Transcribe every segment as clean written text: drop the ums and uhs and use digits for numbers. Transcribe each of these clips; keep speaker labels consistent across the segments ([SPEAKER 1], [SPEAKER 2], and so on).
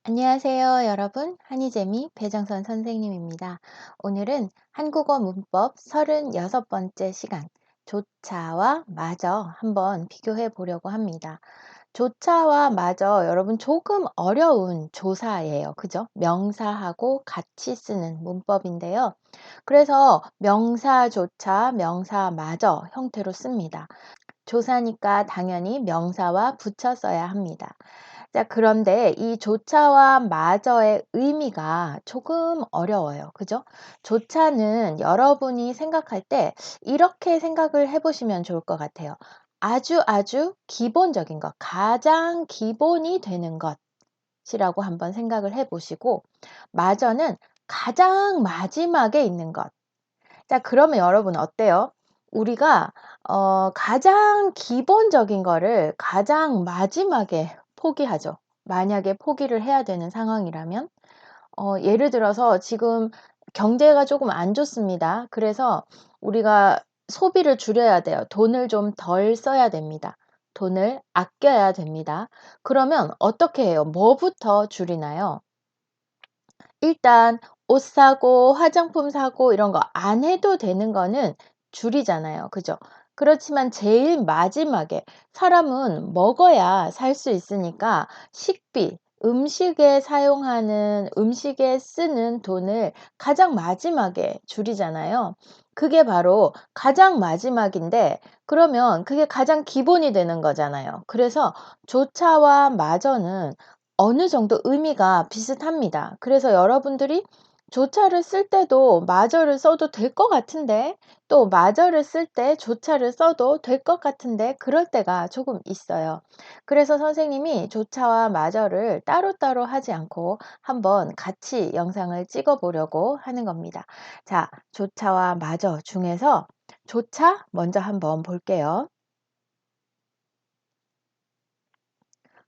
[SPEAKER 1] 안녕하세요, 여러분. 한희재미 배정선 선생님입니다. 오늘은 한국어 문법 36번째 시간, 조차와 마저 한번 비교해 보려고 합니다. 조차와 마저 여러분 조금 어려운 조사예요. 그죠? 명사하고 같이 쓰는 문법인데요. 그래서 명사조차, 명사마저 형태로 씁니다. 조사니까 당연히 명사와 붙여 써야 합니다. 자, 그런데 이 조차와 마저의 의미가 조금 어려워요. 그죠? 조차는 여러분이 생각할 때 이렇게 생각을 해보시면 좋을 것 같아요. 아주 기본적인 것, 가장 기본이 되는 것이라고 한번 생각을 해보시고, 마저는 가장 마지막에 있는 것. 자, 그러면 여러분 어때요? 우리가 가장 기본적인 거를 가장 마지막에 포기하죠. 만약에 포기를 해야 되는 상황이라면 예를 들어서 지금 경제가 조금 안 좋습니다. 그래서 우리가 소비를 줄여야 돼요. 돈을 좀 덜 써야 됩니다. 돈을 아껴야 됩니다. 그러면 어떻게 해요? 뭐부터 줄이나요? 일단 옷 사고 화장품 사고 이런 거 안 해도 되는 거는 줄이잖아요. 그죠? 그렇지만 제일 마지막에 사람은 먹어야 살 수 있으니까 식비, 음식에 쓰는 돈을 가장 마지막에 줄이잖아요. 그게 바로 가장 마지막인데 그러면 그게 가장 기본이 되는 거잖아요. 그래서 조차와 마저는 어느 정도 의미가 비슷합니다. 그래서 여러분들이 조차를 쓸 때도 마저를 써도 될 것 같은데 또 마저를 쓸 때 조차를 써도 될 것 같은데 그럴 때가 조금 있어요. 그래서 선생님이 조차와 마저를 따로따로 하지 않고 한번 같이 영상을 찍어 보려고 하는 겁니다. 자, 조차와 마저 중에서 조차 먼저 한번 볼게요.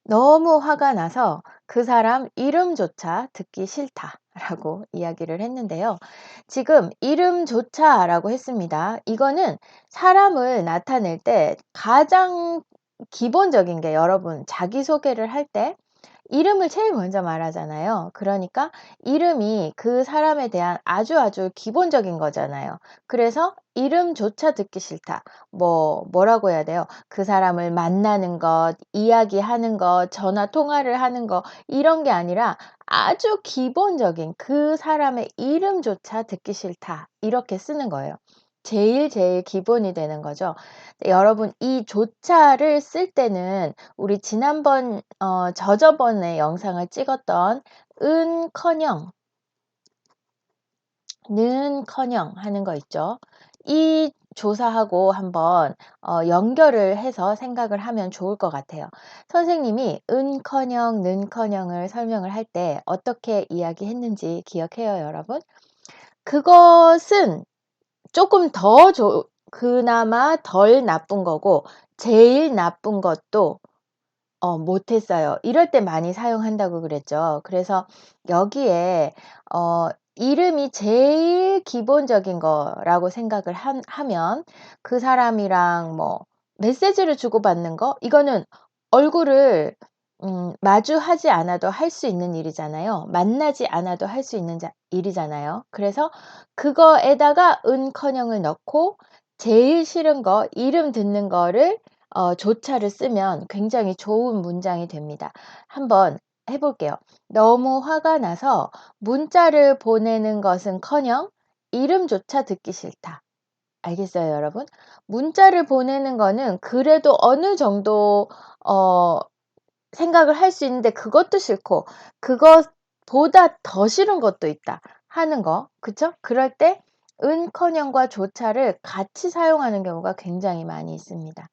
[SPEAKER 1] 너무 화가 나서 그 사람 이름조차 듣기 싫다라고 이야기를 했는데요. 지금 이름조차라고 했습니다. 이거는 사람을 나타낼 때 가장 기본적인 게 여러분 자기소개를 할 때 이름을 제일 먼저 말하잖아요. 그러니까 이름이 그 사람에 대한 아주 기본적인 거잖아요. 그래서 이름조차 듣기 싫다. 뭐라고 해야 돼요? 그 사람을 만나는 것, 이야기하는 것, 전화 통화를 하는 것, 이런 게 아니라 아주 기본적인 그 사람의 이름조차 듣기 싫다. 이렇게 쓰는 거예요. 제일 기본이 되는 거죠. 여러분, 이 조차를 쓸 때는 우리 지난번, 저저번에 영상을 찍었던 은커녕, 는커녕 하는 거 있죠. 이 조사하고 한번 연결을 해서 생각을 하면 좋을 것 같아요. 선생님이 은커녕, 는커녕을 설명을 할 때 어떻게 이야기했는지 기억해요, 여러분? 그것은 조금 그나마 덜 나쁜 거고 제일 나쁜 것도 못했어요. 이럴 때 많이 사용한다고 그랬죠. 그래서 여기에 이름이 제일 기본적인 거라고 생각을 하면 그 사람이랑 뭐 메시지를 주고받는 거 이거는 얼굴을 마주하지 않아도 할 수 있는 일이잖아요. 만나지 않아도 할 수 있는 일이잖아요. 그래서 그거에다가 은커녕을 넣고 제일 싫은 거 이름 듣는 거를 조차를 쓰면 굉장히 좋은 문장이 됩니다. 한번 해볼게요. 너무 화가 나서 문자를 보내는 것은커녕 이름조차 듣기 싫다. 알겠어요, 여러분? 문자를 보내는 거는 그래도 어느 정도 어, 생각을 할 수 있는데 그것도 싫고 그것보다 더 싫은 것도 있다 하는 거, 그쵸? 그럴 때 은커녕과 조차를 같이 사용하는 경우가 굉장히 많이 있습니다.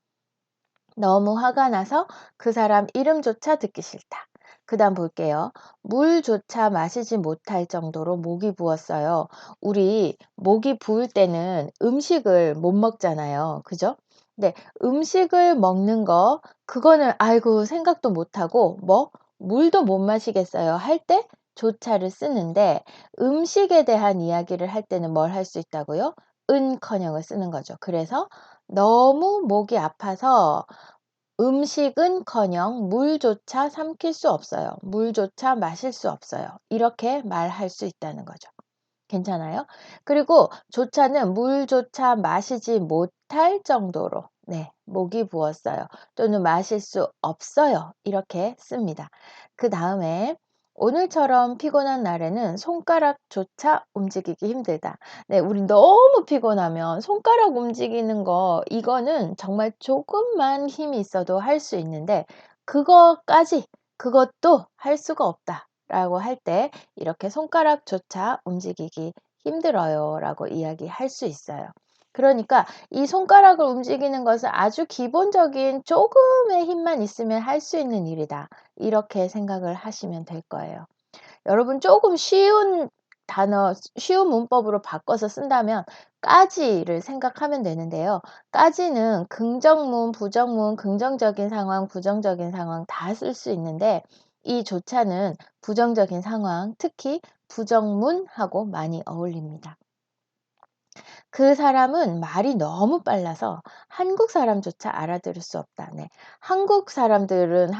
[SPEAKER 1] 너무 화가 나서 그 사람 이름조차 듣기 싫다. 그 다음 볼게요. 물조차 마시지 못할 정도로 목이 부었어요. 우리 목이 부을 때는 음식을 못 먹잖아요. 그죠? 네, 음식을 먹는 거, 그거는 아이고 생각도 못하고 물도 못 마시겠어요. 할 때 조차를 쓰는데 음식에 대한 이야기를 할 때는 뭘 할 수 있다고요? 은커녕을 쓰는 거죠. 그래서 너무 목이 아파서 음식은커녕 물조차 삼킬 수 없어요. 물조차 마실 수 없어요. 이렇게 말할 수 있다는 거죠. 괜찮아요? 그리고 조차는 물조차 마시지 못할 정도로 목이 부었어요. 또는 마실 수 없어요. 이렇게 씁니다. 그다음에 오늘처럼 피곤한 날에는 손가락조차 움직이기 힘들다. 네, 우리 너무 피곤하면 손가락 움직이는 거 이거는 정말 조금만 힘이 있어도 할 수 있는데 그것도 할 수가 없다. 라고 할 때 이렇게 손가락조차 움직이기 힘들어요 라고 이야기할 수 있어요. 그러니까 이 손가락을 움직이는 것은 아주 기본적인 조금의 힘만 있으면 할 수 있는 일이다. 이렇게 생각을 하시면 될 거예요. 여러분 조금 쉬운 단어, 쉬운 문법으로 바꿔서 쓴다면 까지를 생각하면 되는데요. 까지는 긍정문, 부정문, 긍정적인 상황, 부정적인 상황 다 쓸 수 있는데 이 조차는 부정적인 상황, 특히 부정문하고 많이 어울립니다. 그 사람은 말이 너무 빨라서 한국 사람조차 알아들을 수 없다. 네. 한국 사람들은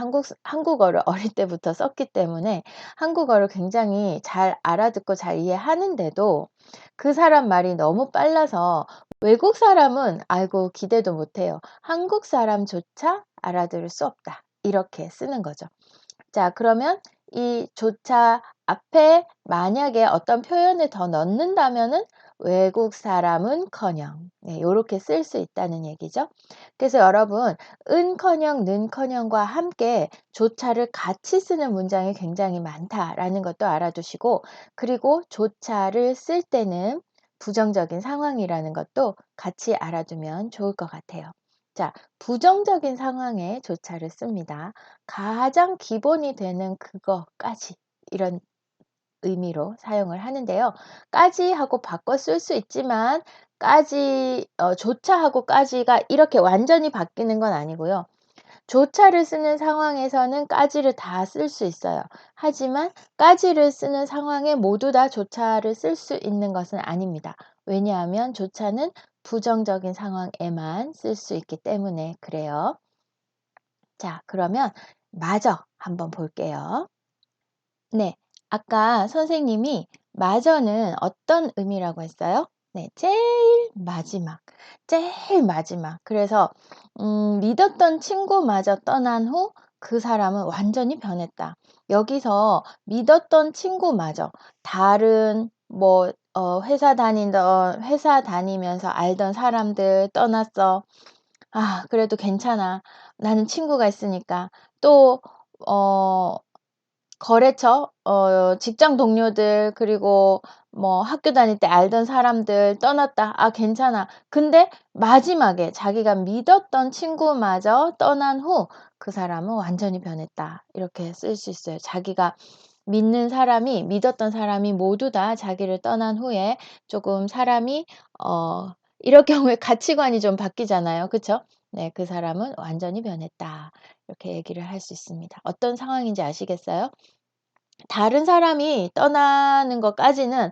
[SPEAKER 1] 한국어를 어릴 때부터 썼기 때문에 한국어를 굉장히 잘 알아듣고 잘 이해하는데도 그 사람 말이 너무 빨라서 외국 사람은 아이고 기대도 못해요. 한국 사람조차 알아들을 수 없다. 이렇게 쓰는 거죠. 자, 그러면 이 조차 앞에 만약에 어떤 표현을 더 넣는다면은 외국 사람은커녕 요렇게 쓸 수 있다는 얘기죠. 그래서 여러분 은커녕 는커녕과 함께 조차를 같이 쓰는 문장이 굉장히 많다라는 것도 알아두시고 그리고 조차를 쓸 때는 부정적인 상황이라는 것도 같이 알아두면 좋을 것 같아요. 자, 부정적인 상황에 조차를 씁니다. 가장 기본이 되는 그거까지 이런 의미로 사용을 하는데요. 까지하고 바꿔 쓸 수 있지만 까지 조차하고 까지가 이렇게 완전히 바뀌는 건 아니고요. 조차를 쓰는 상황에서는 까지를 다 쓸 수 있어요. 하지만 까지를 쓰는 상황에 모두 다 조차를 쓸 수 있는 것은 아닙니다. 왜냐하면 조차는 부정적인 상황에만 쓸 수 있기 때문에 그래요. 자, 그러면 마저 한번 볼게요. 네, 아까 선생님이 마저는 어떤 의미라고 했어요? 네, 제일 마지막. 그래서 믿었던 친구마저 떠난 후 그 사람은 완전히 변했다. 여기서 믿었던 친구마저 다른 회사 다니면서 알던 사람들 떠났어. 아, 그래도 괜찮아. 나는 친구가 있으니까. 또 어 거래처 직장 동료들 그리고 뭐 학교 다닐 때 알던 사람들 떠났다. 아, 괜찮아. 근데 마지막에 자기가 믿었던 친구마저 떠난 후 그 사람은 완전히 변했다. 이렇게 쓸 수 있어요. 자기가 믿었던 사람이 모두 다 자기를 떠난 후에 조금 사람이 이럴 경우에 가치관이 좀 바뀌잖아요. 그쵸? 네, 그 사람은 완전히 변했다. 이렇게 얘기를 할 수 있습니다. 어떤 상황인지 아시겠어요? 다른 사람이 떠나는 것까지는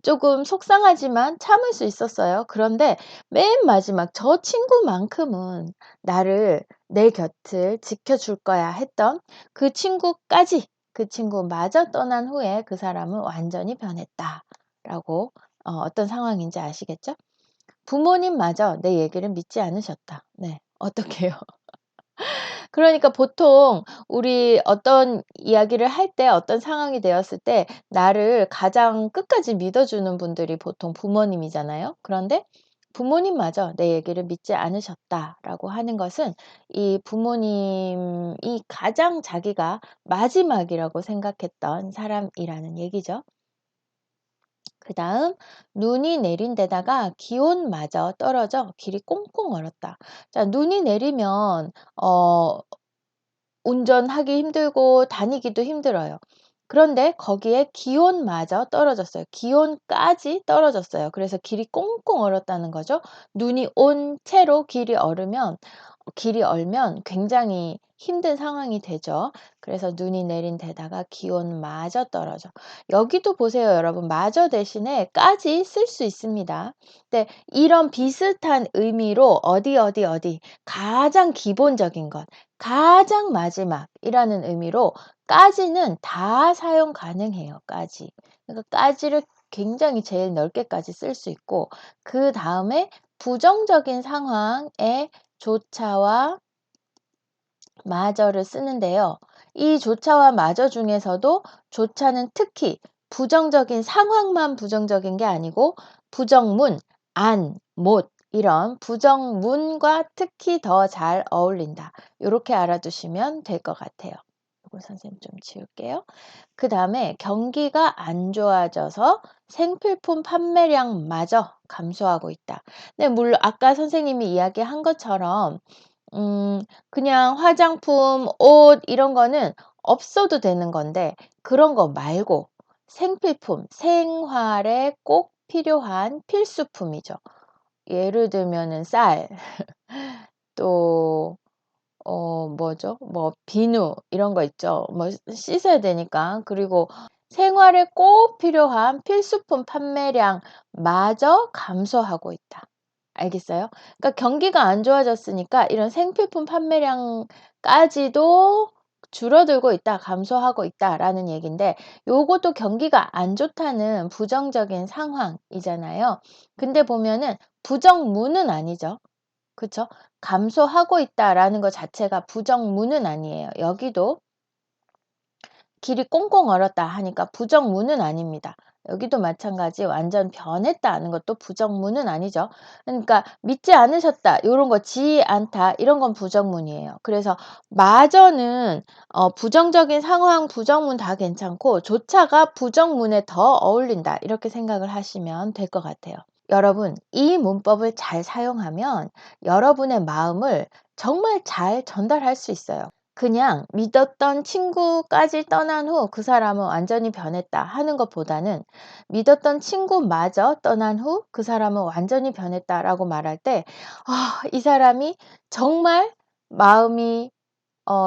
[SPEAKER 1] 조금 속상하지만 참을 수 있었어요. 그런데 맨 마지막 저 친구만큼은 나를 내 곁을 지켜줄 거야 했던 그 친구까지 그 친구마저 떠난 후에 그 사람은 완전히 변했다라고 어떤 상황인지 아시겠죠? 부모님마저 내 얘기를 믿지 않으셨다. 네. 어떡해요? 그러니까 보통 우리 어떤 이야기를 할 때 어떤 상황이 되었을 때 나를 가장 끝까지 믿어주는 분들이 보통 부모님이잖아요. 그런데 부모님마저 내 얘기를 믿지 않으셨다라고 하는 것은 이 부모님이 가장 자기가 마지막이라고 생각했던 사람이라는 얘기죠. 그 다음 눈이 내린 데다가 기온마저 떨어져 길이 꽁꽁 얼었다. 자, 눈이 내리면 운전하기 힘들고 다니기도 힘들어요. 그런데 거기에 기온마저 떨어졌어요. 기온까지 떨어졌어요. 그래서 길이 꽁꽁 얼었다는 거죠. 눈이 온 채로 길이 얼으면 길이 얼면 굉장히 힘든 상황이 되죠. 그래서 눈이 내린 데다가 기온마저 떨어져. 여기도 보세요, 여러분. 마저 대신에 까지 쓸 수 있습니다. 근데 이런 비슷한 의미로 어디 가장 기본적인 것, 가장 마지막이라는 의미로 까지는 다 사용 가능해요. 까지. 그러니까 까지를 굉장히 제일 넓게까지 쓸 수 있고 그다음에 부정적인 상황에 조차와 마저를 쓰는데요. 이 조차와 마저 중에서도 조차는 특히 부정적인 상황만 부정적인 게 아니고 부정문, 안, 못 이런 부정문과 특히 더 잘 어울린다. 이렇게 알아두시면 될 것 같아요. 이거 선생님 좀 지울게요. 그다음에 경기가 안 좋아져서 생필품 판매량마저 감소하고 있다. 네, 물론 아까 선생님이 이야기한 것처럼 그냥 화장품, 옷 이런 거는 없어도 되는 건데 그런 거 말고 생필품, 생활에 꼭 필요한 필수품이죠. 예를 들면은 쌀, 또 뭐죠? 뭐 비누 이런 거 있죠. 뭐 씻어야 되니까. 그리고 생활에 꼭 필요한 필수품 판매량마저 감소하고 있다. 알겠어요? 그러니까 경기가 안 좋아졌으니까 이런 생필품 판매량까지도 줄어들고 있다, 감소하고 있다라는 얘기인데 요것도 경기가 안 좋다는 부정적인 상황이잖아요. 근데 보면은 부정문은 아니죠. 그쵸? 감소하고 있다라는 것 자체가 부정문은 아니에요. 여기도 길이 꽁꽁 얼었다 하니까 부정문은 아닙니다. 여기도 마찬가지 완전 변했다 하는 것도 부정문은 아니죠. 그러니까 믿지 않으셨다 요런 거 지 않다 이런 건 부정문이에요. 그래서 마저는 부정적인 상황 부정문 다 괜찮고 조차가 부정문에 더 어울린다 이렇게 생각을 하시면 될 것 같아요. 여러분, 이 문법을 잘 사용하면 여러분의 마음을 정말 잘 전달할 수 있어요. 그냥 믿었던 친구까지 떠난 후 그 사람은 완전히 변했다 하는 것보다는 믿었던 친구마저 떠난 후 그 사람은 완전히 변했다라고 말할 때, 아, 이 사람이 정말 마음이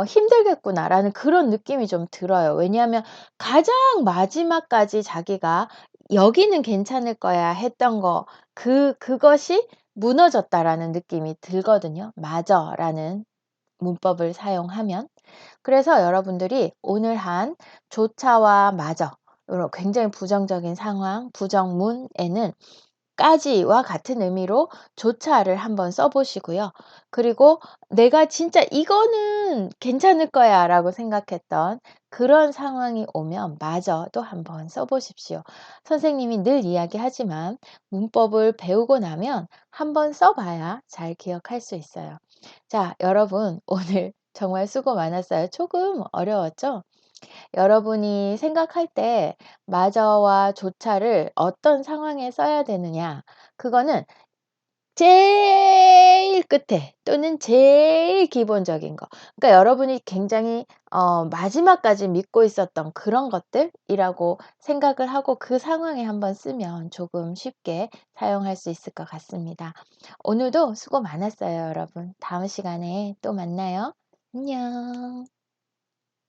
[SPEAKER 1] 힘들겠구나라는 그런 느낌이 좀 들어요. 왜냐하면 가장 마지막까지 자기가 '여기는 괜찮을 거야.' 했던 거 그것이 무너졌다라는 느낌이 들거든요. "마저"라는 문법을 사용하면. 그래서 여러분들이 오늘 한 조차와 마저 요런 굉장히 부정적인 상황, 부정문에는 까지와 같은 의미로 조차를 한번 써 보시고요. 그리고 내가 진짜 '이거는 괜찮을 거야.'라고 생각했던 그런 상황이 오면 마저도 한번 써 보십시오. 선생님이 늘 이야기하지만 문법을 배우고 나면 한번 써 봐야 잘 기억할 수 있어요. 자, 여러분 오늘 정말 수고 많았어요. 조금 어려웠죠? 여러분이 생각할 때 마저와 조차를 어떤 상황에 써야 되느냐, 그거는 제일 끝에 또는 제일 기본적인 거. 그러니까 여러분이 굉장히 마지막까지 믿고 있었던 그런 것들이라고 생각을 하고 그 상황에 한번 쓰면 조금 쉽게 사용할 수 있을 것 같습니다. 오늘도 수고 많았어요, 여러분. 다음 시간에 또 만나요. 안녕.